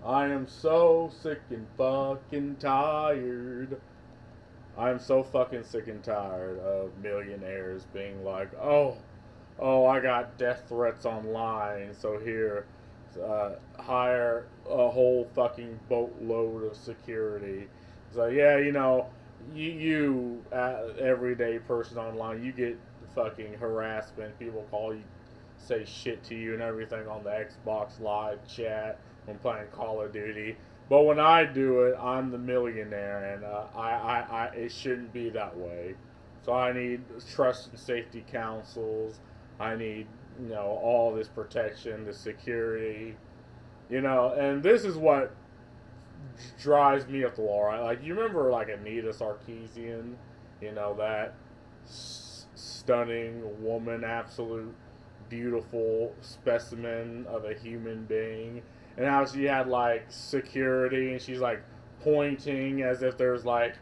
I am so sick and fucking tired. I am so fucking sick and tired of millionaires being like, oh, I got death threats online, so here, hire a whole fucking boatload of security. So yeah, everyday person online, you get fucking harassment. People call you, say shit to you and everything on the Xbox Live chat when playing Call of Duty. But when I do it, I'm the millionaire, and it shouldn't be that way. So I need trust and safety councils. I need, all this protection, the security, and this is what drives me up the wall, right? Like, you remember, like, Anita Sarkeesian, that stunning woman, absolute beautiful specimen of a human being, and how she had, like, security, and she's, like, pointing as if there's, like,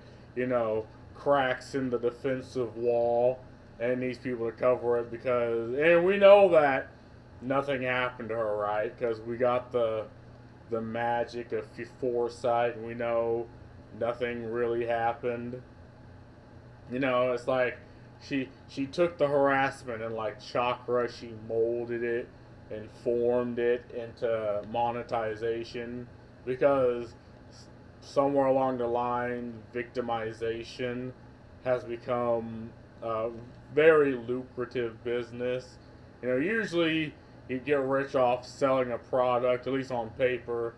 cracks in the defensive wall, and needs people to cover it and we know that nothing happened to her, right? Because we got the magic of foresight, and we know nothing really happened. It's like she took the harassment and, like chakra, she molded it and formed it into monetization, because somewhere along the line, victimization has become a very lucrative business. Usually you get rich off selling a product, at least on paper,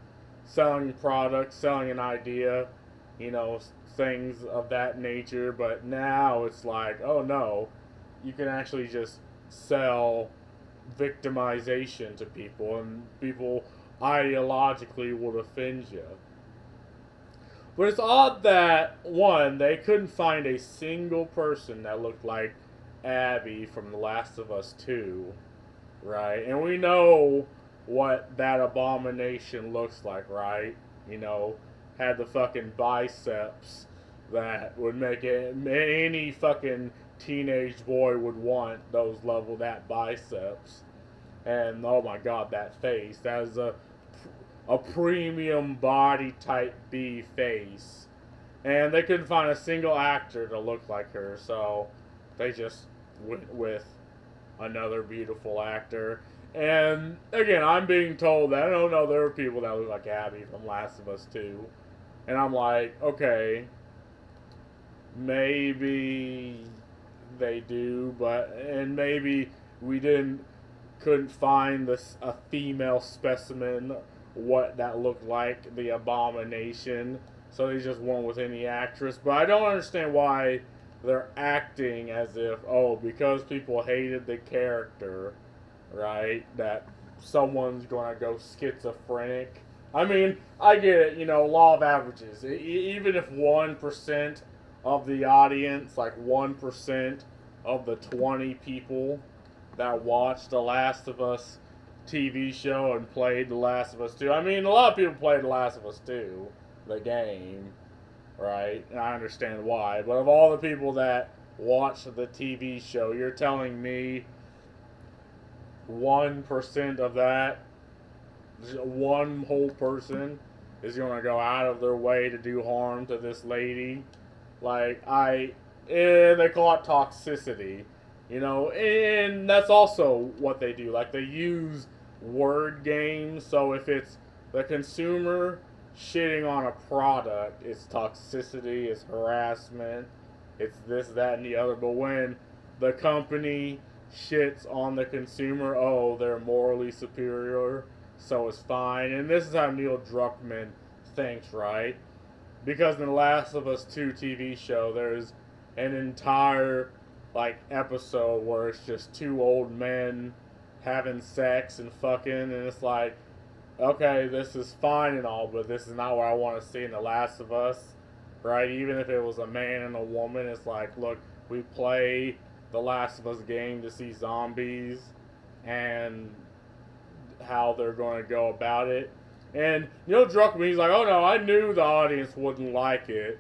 selling products, selling an idea, you know, things of that nature. But now it's like, oh no, you can actually just sell victimization to people, and people ideologically will offend you. But it's odd that, one, they couldn't find a single person that looked like Abby from The Last of Us 2, right? And we know what that abomination looks like, right? Had the fucking biceps that would make it, any fucking teenage boy would want that biceps. And oh my god, that face. That is a premium body type B face. And they couldn't find a single actor to look like her, so they just went with another beautiful actor. And again, I'm being told that, I don't know, there are people that look like Abby from Last of Us 2. And I'm like, okay, maybe they do, and maybe we couldn't find a female specimen what that looked like, the abomination, so they just went with any actress. But I don't understand why they're acting as if, oh, because people hated the character, right, that someone's gonna go schizophrenic. I mean, I get it, law of averages. Even if 1% of the audience, like 1% of the 20 people that watched The Last of Us TV show and played The Last of Us 2. I mean, a lot of people played The Last of Us 2, the game, right? And I understand why. But of all the people that watched the TV show, you're telling me 1% of that, one whole person, is going to go out of their way to do harm to this lady? They call it toxicity, and that's also what they do. Like, they use word games, so if it's the consumer shitting on a product, it's toxicity, it's harassment, it's this, that, and the other. But when the company shits on the consumer, oh, they're morally superior, so it's fine. And this is how Neil Druckmann thinks, right? Because in the Last of Us 2 TV show, there's an entire episode where it's just two old men having sex and fucking, and it's like, okay, this is fine and all, but this is not what I want to see in The Last of Us, right? Even if it was a man and a woman, it's like, look, we play the Last of Us game to see zombies and how they're going to go about it. And Neil Druckmann, he's like, oh no, I knew the audience wouldn't like it,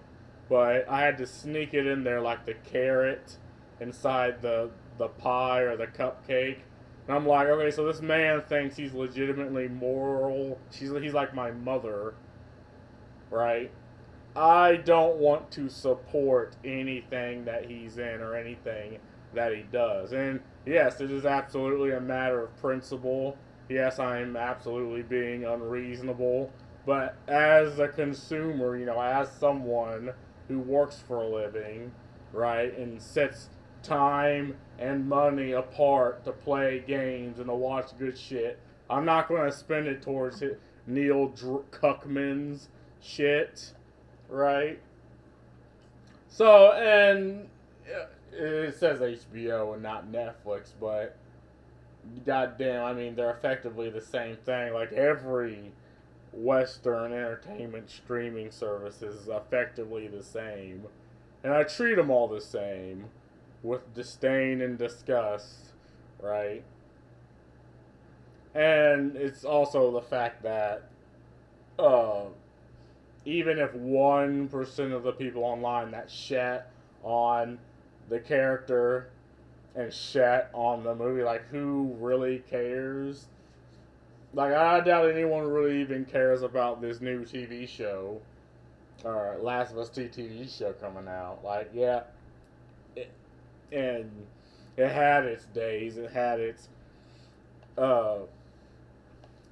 but I had to sneak it in there like the carrot inside the pie or the cupcake, And I'm like, okay, so this man thinks he's legitimately moral. He's like my mother, right? I don't want to support anything that he's in or anything that he does. And yes, it is absolutely a matter of principle. Yes, I'm absolutely being unreasonable. But as a consumer, as someone who works for a living, right, and sets time and money apart to play games and to watch good shit, I'm not going to spend it towards Neil Cuckman's shit, right? So, and it says HBO and not Netflix, but goddamn, I mean, they're effectively the same thing. Like every Western entertainment streaming service is effectively the same. And I treat them all the same with disdain and disgust, right? And it's also the fact that uh, even if 1% of the people online that shat on the character and shat on the movie, like, who really cares? Like, I doubt anyone really even cares about this new TV show, or Last of Us 2 TV show coming out. Like, yeah, it, and it had its days, uh,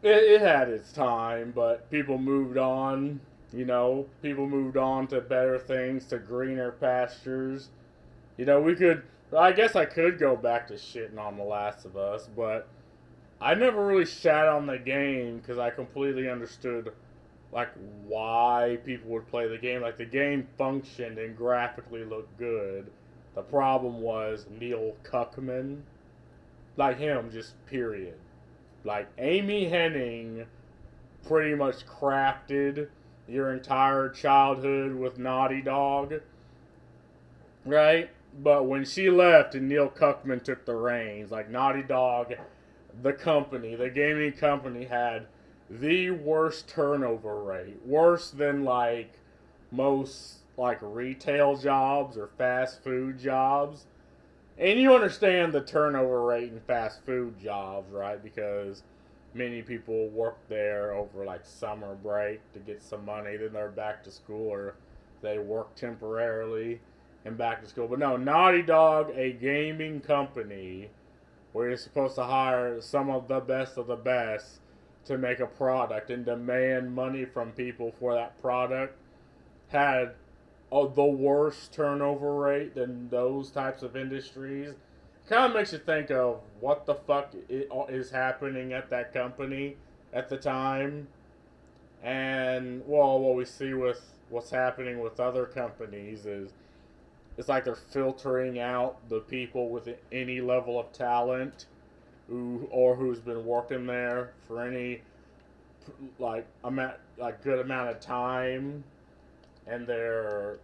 it had its time, but people moved on. People moved on to better things, to greener pastures. We could. I guess I could go back to shitting on The Last of Us, but I never really shat on the game because I completely understood like why people would play the game. Like the game functioned and graphically looked good. The problem was Neil Cuckman, like him, just period. Like Amy Henning pretty much crafted your entire childhood with Naughty Dog, right? But when she left and Neil Cuckman took the reins, like Naughty Dog, the gaming company had the worst turnover rate, worse than like most like retail jobs or fast food jobs. And you understand the turnover rate in fast food jobs, right? Because many people work there over like summer break to get some money, then they're back to school, or they work temporarily and back to school. But no, Naughty Dog, a gaming company where you're supposed to hire some of the best to make a product and demand money from people for that product, had the worst turnover rate than those types of industries. Kind of makes you think of what the fuck is happening at that company at the time, and well, what we see with what's happening with other companies is it's like they're filtering out the people with any level of talent who's been working there for any good amount of time, and they're,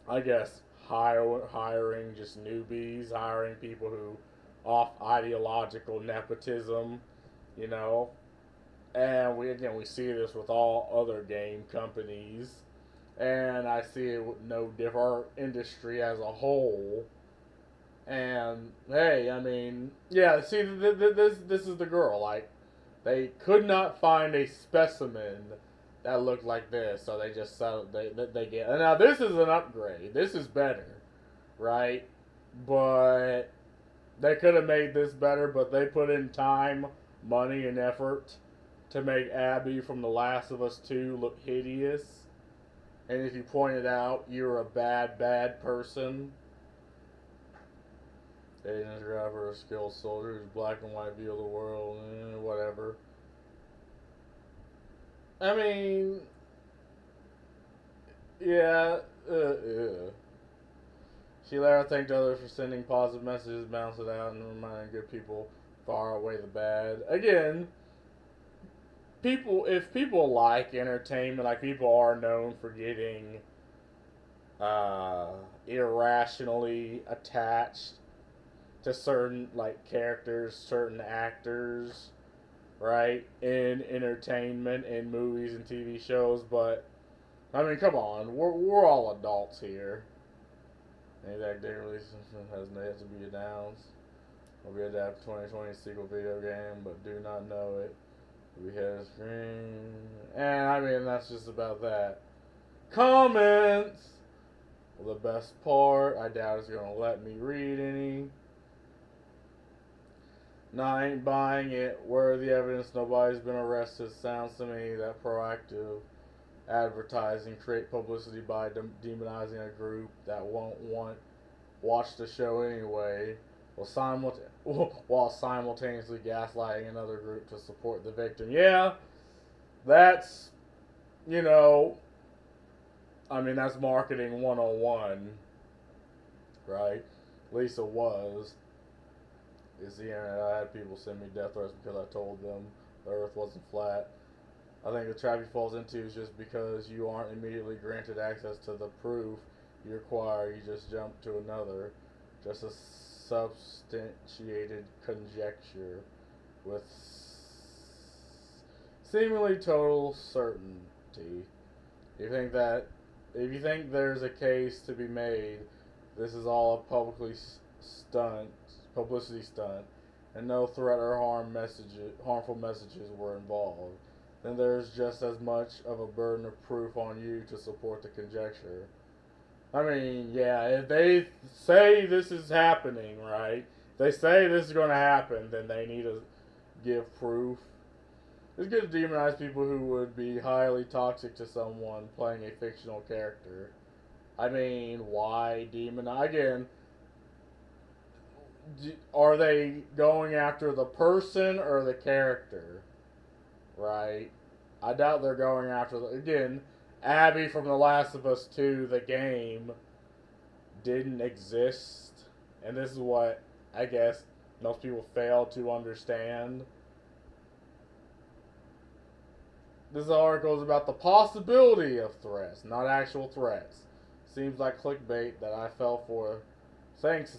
I guess, hiring just newbies, hiring people who off ideological nepotism, you know. And we see this with all other game companies, and I see it with no different our industry as a whole. And hey, I mean, yeah. See, this is the girl. Like, they could not find a specimen that looked like this, so they just settled. They get. And now this is an upgrade. This is better, right? But they could have made this better, but they put in time, money, and effort to make Abby from The Last of Us 2 look hideous. And if you point it out, you're a bad person. Agent driver, a skilled soldier whose black and white view of the world, whatever. I mean, yeah, She later thanked others for sending positive messages, bounced it out, and reminding good people far away the bad. Again, if people like entertainment, like people are known for getting uh, irrationally attached to certain like characters, certain actors, right? In entertainment, in movies and TV shows, but I mean, come on, we're all adults here. Any that day release has yet to be announced. will be adapted 2020 sequel video game, but do not know it. We have screen, and I mean that's just about that. Comments. Well, the best part, I doubt it's gonna let me read any. No, I ain't buying it. Where are the evidence? Nobody's been arrested. Sounds to me that proactive advertising create publicity by demonizing a group that won't watch the show anyway, while simultaneously gaslighting another group to support the victim. Yeah, that's, you know, I mean, that's marketing 101, right? Lisa was. Is the internet. I had people send me death threats because I told them the earth wasn't flat. I think the trap he falls into is just because you aren't immediately granted access to the proof you require, you just jump to another. Just a substantiated conjecture with seemingly total certainty. If you think there's a case to be made, this is all a publicity stunt, and no threat or harmful messages were involved, then there's just as much of a burden of proof on you to support the conjecture. I mean, yeah, if they say this is happening, right? If they say this is going to happen, then they need to give proof. It's good to demonize people who would be highly toxic to someone playing a fictional character. I mean, why demonize? Again, are they going after the person or the character? Right? I doubt they're going after again, Abby from The Last of Us 2, the game, didn't exist. And this is what I guess most people fail to understand. This article is about the possibility of threats, not actual threats. Seems like clickbait that I fell for. Thank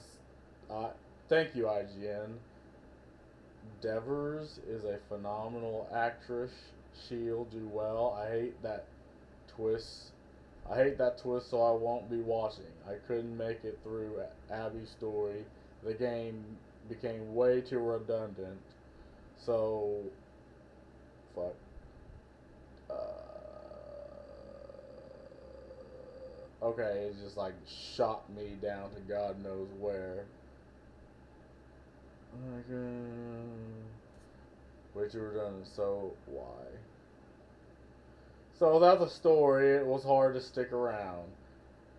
you, IGN. Devers is a phenomenal actress. She'll do well. I hate that twist, so I won't be watching. I couldn't make it through Abby's story. The game became way too redundant. So, fuck. Okay, it just like shot me down to God knows where. Way too redundant, so why? So without the story, it was hard to stick around.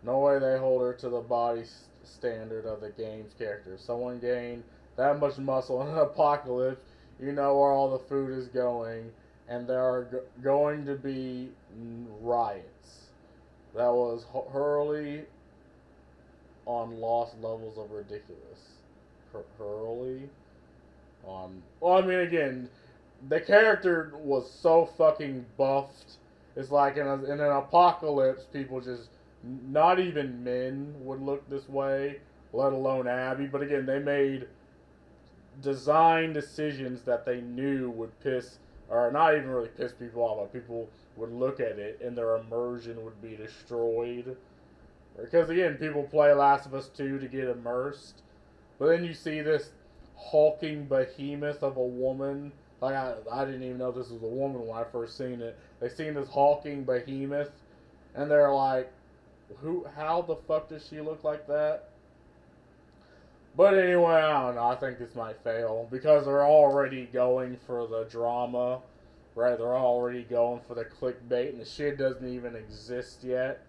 No way they hold her to the body standard of the game's character. If someone gained that much muscle in an apocalypse, you know where all the food is going, and there are going to be riots. That was Hurley on lost levels of ridiculous. Hurley on. Well, I mean, again, the character was so fucking buffed. It's like in an apocalypse, people just, not even men would look this way, let alone Abby. But again, they made design decisions that they knew would piss, or not even really piss people off, but people would look at it and their immersion would be destroyed. Because again, people play Last of Us 2 to get immersed. But then you see this hulking behemoth of a woman. Like, I didn't even know this was a woman when I first seen it. They seen this hulking behemoth, and they're like, how the fuck does she look like that? But anyway, I don't know. I think this might fail because they're already going for the drama, right? They're already going for the clickbait, and the shit doesn't even exist yet.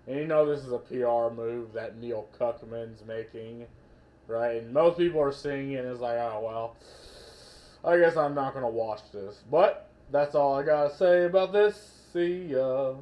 And you know this is a PR move that Neil Cuckman's making, right? And most people are seeing it and it's like, oh, well, I guess I'm not going to watch this. But that's all I got to say about this. See ya.